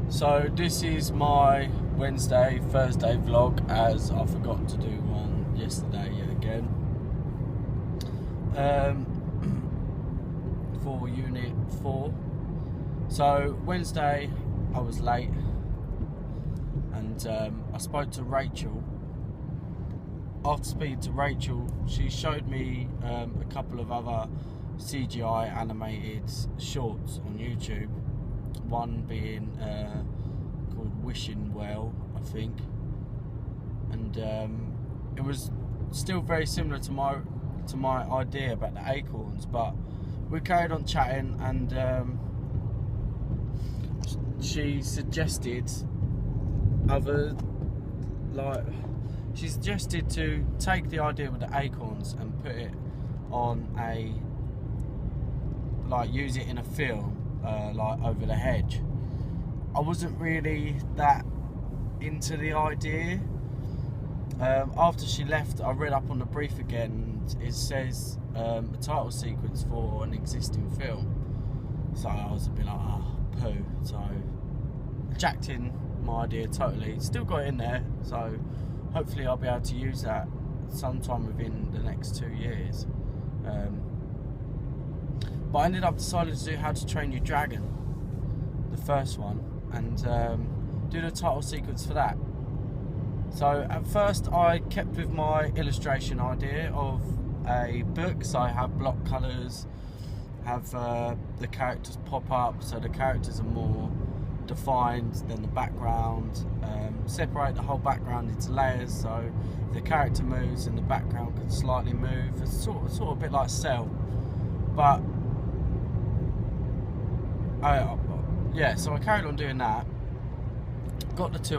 So this is my Wednesday, Thursday vlog, as I forgot to do one yesterday yet again. For Unit 4. So Wednesday I was late and I spoke to Rachel. After speaking to Rachel, she showed me a couple of other CGI animated shorts on YouTube. One being called Wishing Well, I think, and it was still very similar to my idea about the acorns, but we carried on chatting, and she suggested she suggested to take the idea with the acorns and put it on use it in a film. Like Over the Hedge. I wasn't really that into the idea. After she left, I read up on the brief again, and it says a title sequence for an existing film. So I was a bit like, poo. So jacked in my idea totally. Still got it in there, so hopefully I'll be able to use that sometime within the next 2 years. But I ended up deciding to do How to Train Your Dragon, the first one, and do the title sequence for that. So at first I kept with my illustration idea of a book, so I have block colours, have the characters pop up, so the characters are more defined than the background, separate the whole background into layers, so if the character moves and the background can slightly move. It's sort of a bit like Cell, but so I carried on doing that. Got the two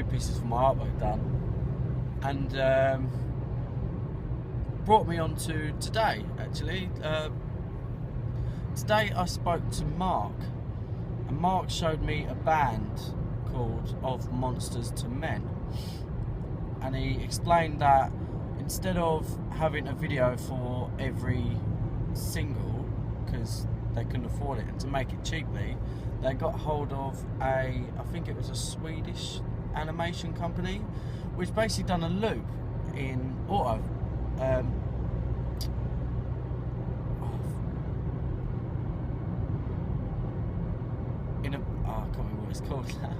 pieces of my artwork done, and brought me on to today. Actually, today I spoke to Mark, and Mark showed me a band called Of Monsters to Men, and he explained that instead of having a video for every single, because they couldn't afford it, and to make it cheaply, they got hold of I think it was a Swedish animation company, which basically done a loop in auto. I can't remember what it's called now.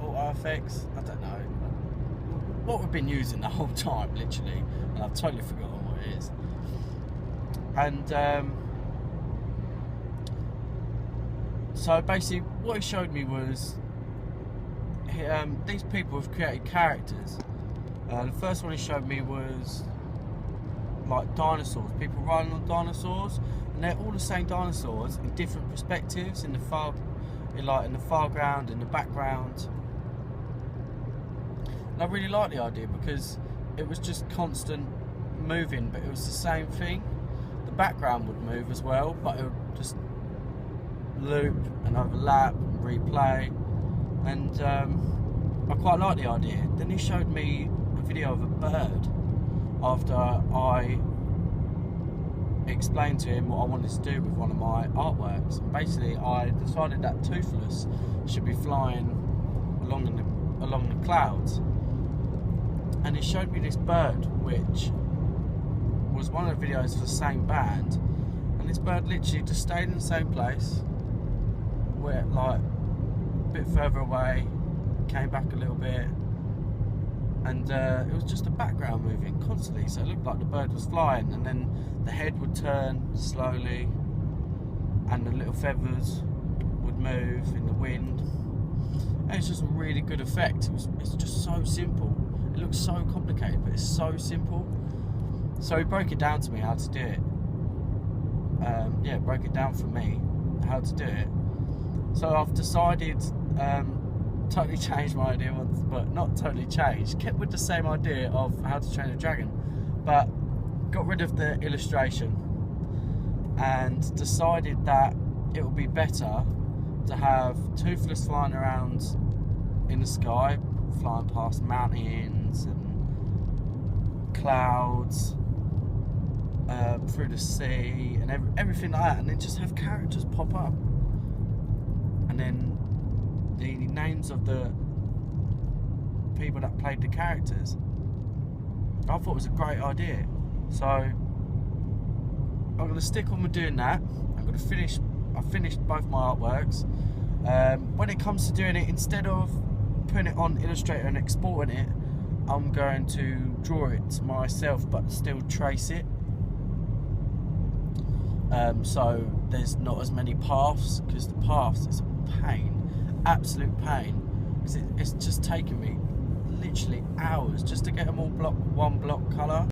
Auto effects, I don't know what we've been using the whole time, literally, and I've totally forgotten what it is. And so basically what he showed me was these people have created characters. The first one he showed me was like dinosaurs, people riding on dinosaurs, and they're all the same dinosaurs in different perspectives, in the foreground, in the background. And I really liked the idea because it was just constant moving, but it was the same thing. The background would move as well, but it would just loop and overlap and replay, and I quite liked the idea. Then he showed me a video of a bird after I explained to him what I wanted to do with one of my artworks, and basically I decided that Toothless should be flying along the clouds. And he showed me this bird, which was one of the videos for the same band, and this bird literally just stayed in the same place, where like a bit further away, came back a little bit, and it was just a background moving constantly, so it looked like the bird was flying, and then the head would turn slowly and the little feathers would move in the wind, and it's just a really good effect. It's just so simple. It looks so complicated, but it's so simple. So he broke it down to me how to do it. Broke it down for me how to do it. So I've decided, totally changed my idea once, but not totally changed. Kept with the same idea of How to Train a Dragon, but got rid of the illustration and decided that it would be better to have Toothless flying around in the sky, flying past mountains and clouds, through the sea and everything like that, and then just have characters pop up, and then the names of the people that played the characters. I thought it was a great idea, so I'm going to stick on with doing that. I'm going to finish. I finished both my artworks. When it comes to doing it, instead of putting it on Illustrator and exporting it, I'm going to draw it myself, but still trace it. So there's not as many paths, because the paths is a pain, absolute pain. Because it's just taken me literally hours just to get them all one block colour.